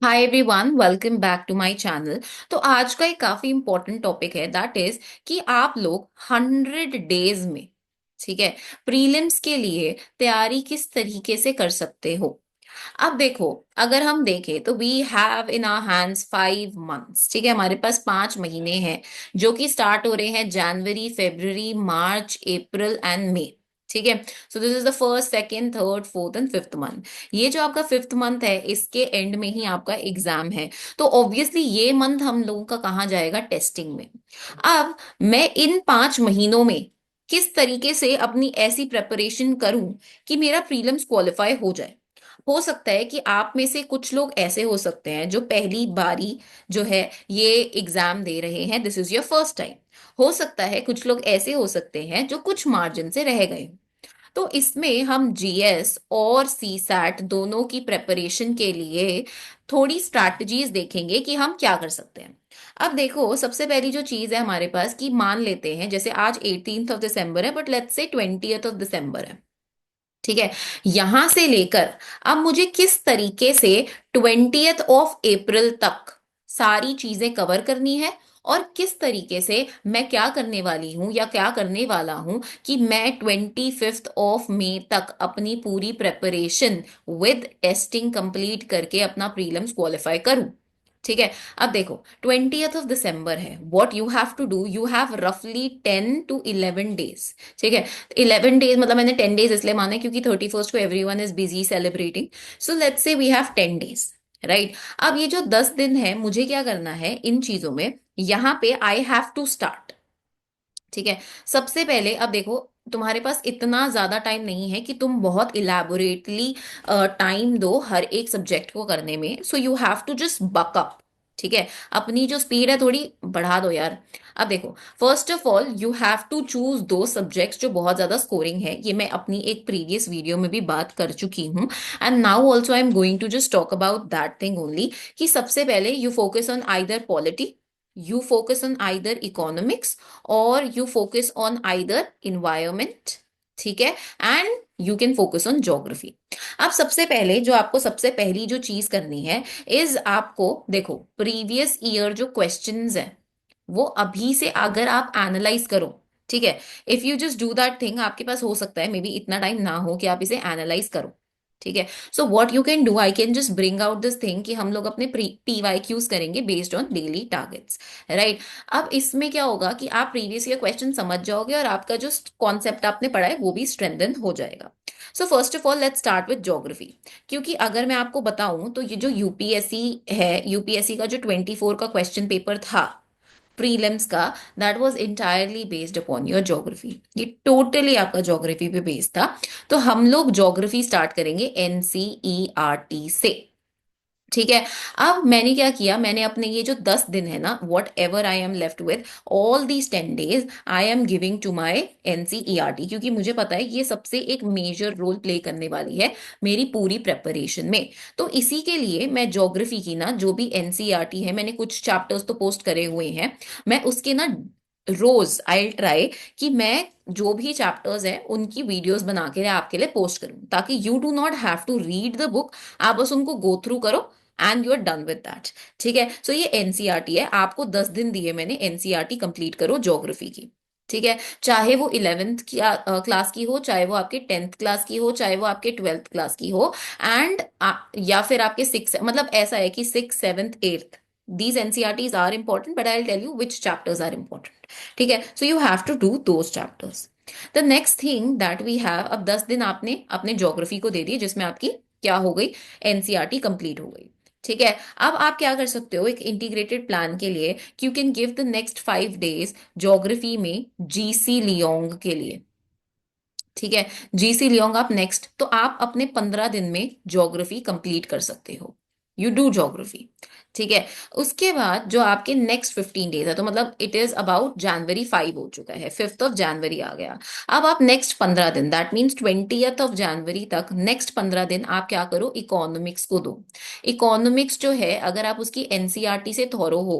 Hi everyone, welcome back to my channel. तो आज का एक काफी इंपॉर्टेंट टॉपिक है, दैट इज कि आप लोग 100 डेज में, ठीक है, प्रीलिम्स के लिए तैयारी किस तरीके से कर सकते हो। अब देखो, अगर हम देखें तो we have in our hands 5 months, ठीक है, हमारे पास 5 महीने हैं जो कि स्टार्ट हो रहे हैं जनवरी, फेब्रुवरी, मार्च, अप्रैल एंड मई। ठीक है। So this is the first, second, third, fourth and fifth month. ये जो आपका फिफ्थ मंथ है, इसके एंड में ही आपका एग्जाम है। तो ऑब्वियसली ये मंथ हम लोगों का कहाँ जाएगा, टेस्टिंग में। अब मैं इन 5 महीनों में किस तरीके से अपनी ऐसी प्रेपरेशन करूं कि मेरा प्रीलिम्स क्वालिफाई हो जाए। हो सकता है कि आप में से कुछ लोग ऐसे हो सकते हैं जो पहली बारी जो है ये एग्जाम दे रहे हैं, this is your first time. हो सकता है कुछ लोग ऐसे हो सकते हैं जो कुछ मार्जिन से रह गए। तो इसमें हम जीएस और सी सैट दोनों की प्रेपरेशन के लिए थोड़ी स्ट्रैटेजीज देखेंगे कि हम क्या कर सकते हैं। अब देखो, सबसे पहली जो चीज है हमारे पास, कि मान लेते हैं जैसे आज 18 ऑफ दिसंबर है, but let's say 20 of December है। ठीक है। यहां से लेकर अब मुझे किस तरीके से 20 ऑफ अप्रैल तक सारी चीजें कवर करनी है, और किस तरीके से मैं क्या करने वाली हूं या क्या करने वाला हूं कि मैं 25 ऑफ मई तक अपनी पूरी प्रेपरेशन विद टेस्टिंग कंप्लीट करके अपना प्रीलिम्स क्वालिफाई करूं। ठीक है। अब देखो, 20th ऑफ दिसंबर है, what you have to do, you have रफली 10 to 11 डेज। ठीक है। 11 डेज मतलब मैंने 10 डेज इसलिए माना है क्योंकि 31st को everyone is busy celebrating. So let's say we have 10 days, right. अब ये जो 10 दिन है, मुझे क्या करना है इन चीजों में, यहाँ पे आई हैव टू स्टार्ट। ठीक है। सबसे पहले अब देखो, तुम्हारे पास इतना ज्यादा टाइम नहीं है कि तुम बहुत इलेबोरेटली टाइम दो हर एक सब्जेक्ट को करने में, so you have to just buck up. ठीक है। अपनी जो स्पीड है थोड़ी बढ़ा दो यार। अब देखो, first of all you have to choose दो सब्जेक्ट्स जो बहुत ज्यादा स्कोरिंग है। ये मैं अपनी एक प्रीवियस वीडियो में भी बात कर चुकी हूँ, and now also I am going to just talk about that thing only. कि सबसे पहले you focus on either polity, you focus on either economics, or you focus on either environment। ठीक है। And you can focus on geography. अब सबसे पहले जो आपको सबसे पहली जो चीज करनी है, इज आपको देखो प्रीवियस ईयर जो क्वेश्चंस है वो अभी से अगर आप एनालाइज करो, ठीक है, if you just do that thing, आपके पास हो सकता है मे बी इतना टाइम ना हो कि आप इसे एनालाइज करो। ठीक है। So what you can do, I can just bring out this thing कि हम लोग अपने पीवाईक्यूज करेंगे based on daily targets, right. अब इसमें क्या होगा कि आप प्रीवियस ईयर क्वेश्चन समझ जाओगे और आपका जो कॉन्सेप्ट आपने पढ़ा है वो भी स्ट्रेंथन हो जाएगा। So first of all let's start with geography. क्योंकि अगर मैं आपको बताऊं तो ये जो यूपीएससी है, यूपीएससी का जो 24 का क्वेश्चन पेपर था प्रीलिम्स का, that was entirely based upon your geography. ये टोटली आपका ज्योग्राफी पे बेस्ड था। तो हम लोग ज्योग्राफी स्टार्ट करेंगे एनसीईआरटी से। ठीक है। अब मैंने क्या किया, मैंने अपने ये जो 10 दिन है ना, whatever I am left with, all these 10 days I am giving to my NCERT, क्योंकि मुझे पता है ये सबसे एक मेजर रोल प्ले करने वाली है मेरी पूरी प्रेपरेशन में। तो इसी के लिए मैं ज्योग्राफी की ना जो भी एनसीईआरटी है, मैंने कुछ चैप्टर्स तो पोस्ट करे हुए हैं, मैं उसके ना रोज आई ट्राई कि मैं जो भी चैप्टर्स हैं उनकी वीडियोस बना के आपके लिए पोस्ट करूं, ताकि you do not have to read the book, आप बस उनको गो थ्रू करो and you are done with that. ठीक है। सो ये एनसीईआरटी है, आपको 10 दिन दिए मैंने, एनसीईआरटी कंप्लीट करो ज्योग्राफी की। ठीक है। चाहे वो 11th की क्लास की हो, चाहे वो आपके 10th क्लास की हो, चाहे वो आपके 12th क्लास की हो, एंड या फिर आपके सिक्स, मतलब ऐसा है कि 6th 7th 8th, these NCRTs are important, but I'll tell you which chapters are important। ठीक है। So you have to do those chapters। The next thing that we have, अब 10 दिन आपने अपने ज्योग्राफी को दे दिए, जिसमें आपकी क्या हो गई, एनसीईआरटी कंप्लीट हो गई। ठीक है। अब आप क्या कर सकते हो एक इंटीग्रेटेड प्लान के लिए, you can give the next 5 days geography में जीसी लियोंग के लिए। ठीक है। जीसी लियोंग आप नेक्स्ट, तो आप अपने 15 दिन में ज्योग्राफी कंप्लीट कर सकते हो, यू डू ज्योग्राफी। ठीक है। उसके बाद जो आपके नेक्स्ट 15 डेज है, तो मतलब इट इज अबाउट जनवरी 5 हो चुका है, 5th ऑफ जनवरी आ गया। अब आप नेक्स्ट 15 दिन, that means 20th of January तक, नेक्स्ट 15 दिन आप क्या करो, इकोनॉमिक्स को दो। इकोनॉमिक्स जो है, अगर आप उसकी एनसीईआरटी से थोरो हो,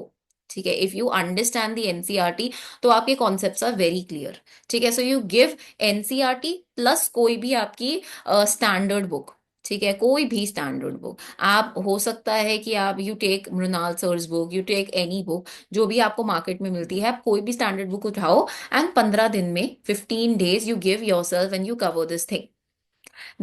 ठीक है, if you understand the NCERT, तो आपके कॉन्सेप्ट्स आर वेरी क्लियर। ठीक है। So you give NCERT plus कोई भी आपकी स्टैंडर्ड बुक। ठीक है, कोई भी स्टैंडर्ड बुक। आप हो सकता है कि आप you take Mrinal sir's book, you take any book जो भी आपको मार्केट में मिलती है, आप कोई भी स्टैंडर्ड बुक उठाओ एंड 15 दिन में 15 days you give your self and you cover this thing.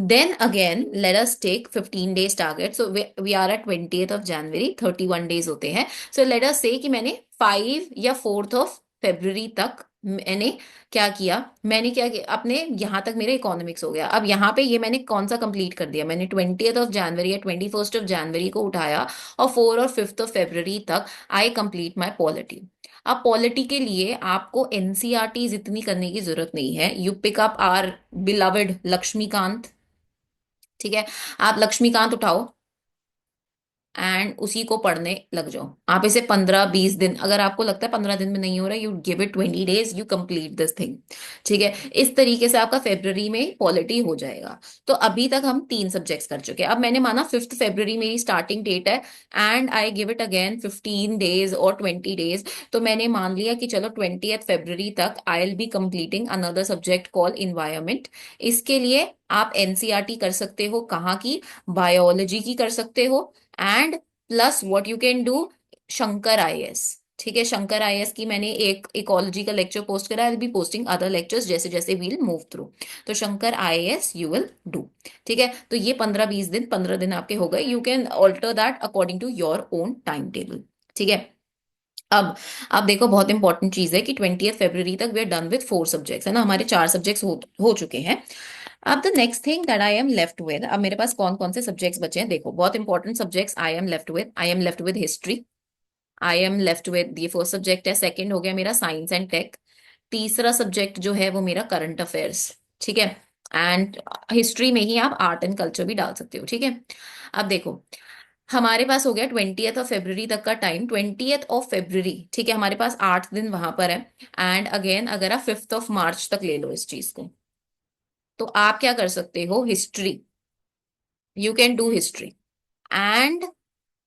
Then again, let us take 15 days target. So we are at 20th of January, 31 days होते हैं. So let us say कि मैंने 5 या 4th of February तक मैंने क्या किया, मैंने क्या किया, अपने यहाँ तक मेरा इकोनॉमिक्स हो गया। अब यहाँ पे ये मैंने कौन सा कंप्लीट कर दिया, मैंने 20th of January या 21st of January को उठाया और 4 और 5th of February तक आई कंप्लीट माई पॉलिटी। अब पॉलिटी के लिए आपको एनसीईआरटी इतनी करने की जरूरत नहीं है। You pick up or beloved Laxmikanth, ठीक है, आप लक्ष्मीकांत उठाओ एंड उसी को पढ़ने लग जाओ। आप इसे 15-20 दिन, अगर आपको लगता है 15 दिन में नहीं हो रहा, you give it 20 days, you complete this thing. ठीक है, इस तरीके से आपका फेब्रवरी में पॉलिटी हो जाएगा। तो अभी तक हम 3 सब्जेक्ट्स कर चुके हैं। अब मैंने माना 5th February मेरी स्टार्टिंग डेट है and I give it again 15 days और 20 days। तो मैंने मान लिया कि चलो 20th February तक आई will be completing another subject call environment. इसके लिए आप एनसीईआरटी कर सकते हो, कहाँ की, बायोलॉजी की कर सकते हो। And plus what you can do, Shankar IAS. ठीक है, शंकर आईएएस की मैंने एक इकोलॉजी का लेक्चर पोस्ट करा, आई will B posting other lectures जैसे जैसे वील मूव थ्रू। तो Shankar IAS you will do. ठीक है, तो ये 15-20 दिन, 15 दिन आपके हो गए। You can alter that according to your own time table. ठीक है, अब देखो बहुत इंपॉर्टेंट चीज है कि 20th February तक we are done with 4 subjects, है ना, हमारे 4 सब्जेक्ट्स हो चुके हैं। अब the next thing that I am left with, अब मेरे पास कौन कौन से सब्जेक्ट्स बचे हैं, देखो बहुत important subjects I am left with. I am left with history, I am left with, ये फर्स्ट सब्जेक्ट है। सेकंड हो गया मेरा साइंस एंड टेक। तीसरा सब्जेक्ट जो है वो मेरा करंट अफेयर्स। ठीक है, एंड हिस्ट्री में ही आप आर्ट एंड कल्चर भी डाल सकते हो। ठीक है, अब देखो हमारे पास हो गया 20th February तक का टाइम, 20th February। ठीक है, हमारे पास 8 दिन वहां पर है। एंड अगेन अगर आप 5th March तक ले लो इस चीज को, तो आप क्या कर सकते हो, history, you can do history. And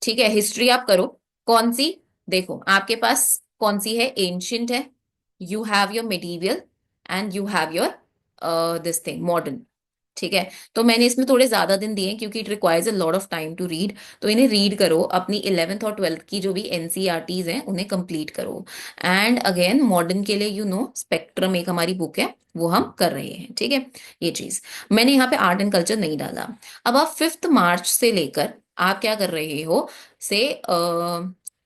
ठीक है, हिस्ट्री आप करो, कौन सी, देखो आपके पास कौन सी है, एंशियंट है, you have your medieval and you have your this thing modern. ठीक है, तो मैंने इसमें थोड़े ज्यादा दिन दिए हैं क्योंकि it requires a lot of time to read. तो इन्हें रीड करो, अपनी 11th और 12th की जो भी एनसीईआरटीज हैं उन्हें कंप्लीट करो। एंड अगेन मॉडर्न के लिए स्पेक्ट्रम एक हमारी बुक है, वो हम कर रहे हैं। ठीक है, ये चीज मैंने यहाँ पे आर्ट एंड कल्चर नहीं डाला। अब आप 5th March से लेकर आप क्या कर रहे हो, से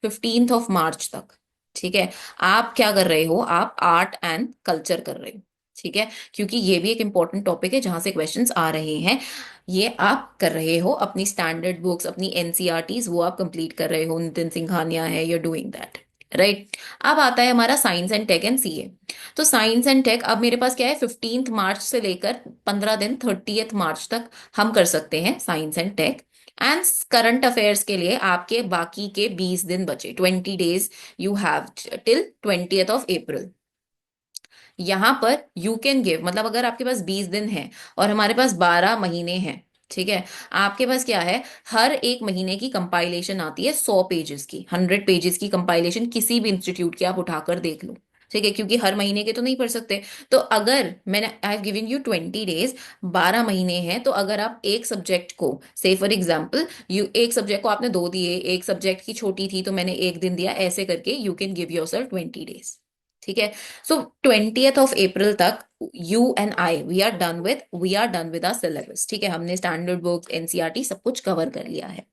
15th of March तक। ठीक है, आप क्या कर रहे हो, आप आर्ट एंड कल्चर कर रहे हो। ठीक है, क्योंकि ये भी एक इंपॉर्टेंट टॉपिक है जहां से क्वेश्चंस आ रहे हैं। ये आप कर रहे हो, अपनी स्टैंडर्ड बुक्स, अपनी एनसीईआरटीज वो आप कंप्लीट कर रहे हो, नितिन सिंघानिया है, यू डूइंग दैट, राइट। अब आता है हमारा science and tech and CA. तो साइंस एंड टेक अब मेरे पास क्या है, 15th March से लेकर 15 दिन 30th March तक हम कर सकते हैं science and tech. And current affairs के लिए आपके बाकी के 20 दिन बचे, 20 days you have till 20th of April। यहां पर यू कैन गिव, मतलब अगर आपके पास 20 दिन है और हमारे पास 12 महीने हैं, ठीक है, आपके पास क्या है, हर एक महीने की कंपाइलेशन आती है 100 पेजेस की, 100 पेजेस की कंपाइलेशन किसी भी इंस्टीट्यूट की आप उठाकर देख लो। ठीक है, क्योंकि हर महीने के तो नहीं पढ़ सकते। तो अगर मैंने I have giving you 20 days, 12 महीने हैं, तो अगर आप एक सब्जेक्ट को, से फॉर एग्जाम्पल यू एक सब्जेक्ट को आपने 2 दिए, एक सब्जेक्ट की छोटी थी तो मैंने 1 दिन दिया, ऐसे करके you can give yourself 20 days। ठीक है, सो 20th of April तक you and I we are done with our syllabus. ठीक है, हमने स्टैंडर्ड बुक्स, एनसीईआरटी सब कुछ कवर कर लिया है।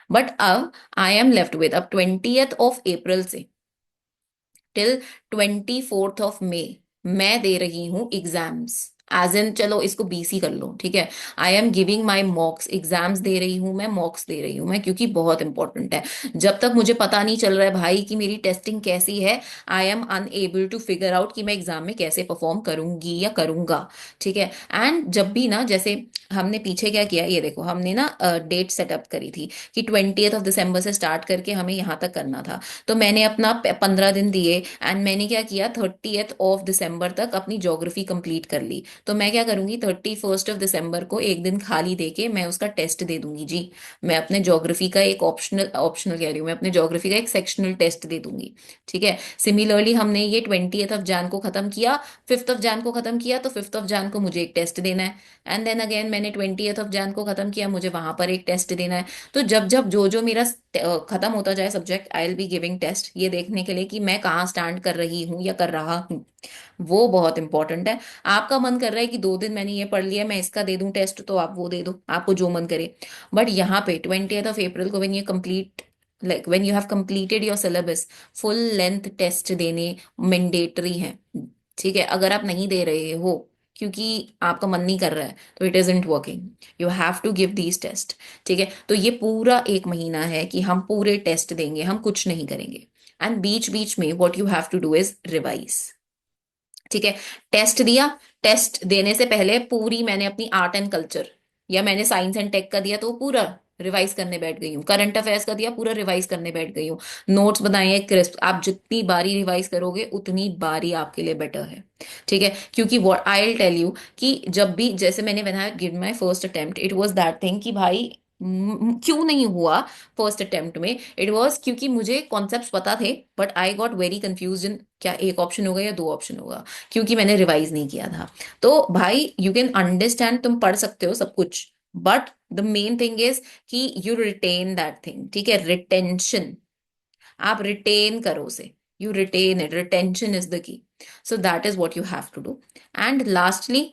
बट अब आई एम लेफ्ट विद, अब 20th of April से टिल 24th of May मैं दे रही हूँ एग्जाम्स, एज इन चलो इसको बीसी कर लो। ठीक है, I am giving my mocks, exams दे रही हूँ मैं, मॉक्स दे रही हूँ मैं, क्योंकि बहुत इंपॉर्टेंट है। जब तक मुझे पता नहीं चल रहा है भाई कि मेरी टेस्टिंग कैसी है, I am unable to figure out कि मैं एग्जाम में कैसे परफॉर्म करूंगी या करूंगा। ठीक है, एंड जब भी ना, जैसे हमने पीछे क्या किया, ये देखो हमने ना डेट सेटअप करी थी कि 20th of December से स्टार्ट करके हमें यहाँ तक करना था। तो मैंने अपना 15 दिन दिए एंड मैंने क्या किया, 30th of December तक अपनी ज्योग्राफी कंप्लीट कर ली। तो मैं क्या करूंगी, 31 दिसंबर को एक दिन खाली देके मैं उसका टेस्ट दे दूंगी जी। मैं अपने ज्योग्राफी का एक ऑप्शनल ऑप्शनल कह रही हूँ, मैं अपने ज्योग्राफी का एक सेक्शनल टेस्ट दे दूंगी। ठीक है। सिमिलरली हमने ये 20th ऑफ जैन को खत्म किया, 5th ऑफ जैन को खत्म किया, तो 5th ऑफ जैन को मुझे एक टेस्ट देना है। एंड देन अगेन मैंने 20th ऑफ जैन को खत्म किया, मुझे वहां पर एक टेस्ट देना है। तो जब जब जो जो मेरा खत्म होता जाए subject, I will be giving test, ये देखने के लिए कि मैं कहाँ स्टैंड कर रही हूँ या कर रहा हूँ। वो बहुत इंपॉर्टेंट है। आपका मन कर रहा है कि 2 दिन मैंने ये पढ़ लिया, मैं इसका दे दूं टेस्ट, तो आप वो दे दो, आपको जो मन करे। बट यहाँ पे 20th ऑफ अप्रैल को, when you complete, like when you have completed your syllabus, full length test देने मैंडेटरी हैं। ठीक है। अगर आप नहीं दे रहे हो क्योंकि आपका मन नहीं कर रहा है, तो it isn't working. You have to give these test. ठीक है। तो ये पूरा एक महीना है कि हम पूरे टेस्ट देंगे, हम कुछ नहीं करेंगे। एंड बीच बीच में what you have to do is revise. ठीक है। टेस्ट दिया, टेस्ट देने से पहले पूरी मैंने अपनी आर्ट एंड कल्चर या मैंने साइंस एंड टेक का दिया तो पूरा रिवाइज करने बैठ गई हूँ। करंट अफेयर्स का दिया, पूरा रिवाइज करने बैठ गई हूँ। नोट्स बनाए हैं क्रिस्प। आप जितनी बारी रिवाइज करोगे उतनी बारी आपके लिए बेटर है। ठीक है। क्योंकि what I will tell you कि जब भी, जैसे मैंने when I give my first attempt, it was that thing कि भाई क्यों नहीं हुआ फर्स्ट अटेम्प्ट में। इट वाज क्योंकि मुझे कॉन्सेप्ट्स पता थे, but I got very confuse in क्या एक ऑप्शन होगा या दो ऑप्शन होगा, क्योंकि मैंने रिवाइज नहीं किया था। तो भाई यू कैन अंडरस्टैंड, तुम पढ़ सकते हो सब कुछ, but the main thing is कि यू रिटेन दैट थिंग। ठीक है। रिटेंशन, आप रिटेन करो उसे, you retain it, retention is the key. So that is what you have to do. And lastly,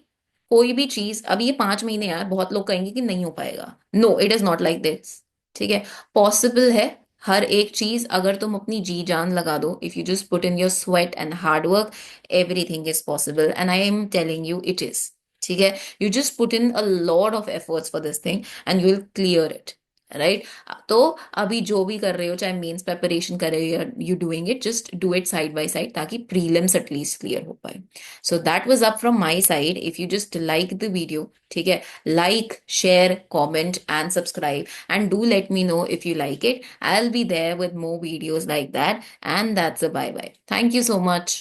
कोई भी चीज, अब ये 5 महीने यार, बहुत लोग कहेंगे कि नहीं हो पाएगा, no it is not like this. ठीक है। पॉसिबल है। हर एक चीज अगर तुम अपनी जी जान लगा दो, if you just put in your sweat and hard work, everything is possible, and I am telling you it is. ठीक है। You just put in a lot of efforts for this thing and you will clear it. Right. तो अभी जो भी कर रहे हो, चाहे मेंस प्रिपरेशन कर रहे हो, you doing it, just do it side by side, ताकि प्रीलिम्स एटलीस्ट क्लियर हो पाए। So that was up from my side. If you just like the video, ठीक है, like, share, comment and subscribe, and do let me know if you like it. I'll be there with more videos like that. And that's a bye bye. Thank you so much.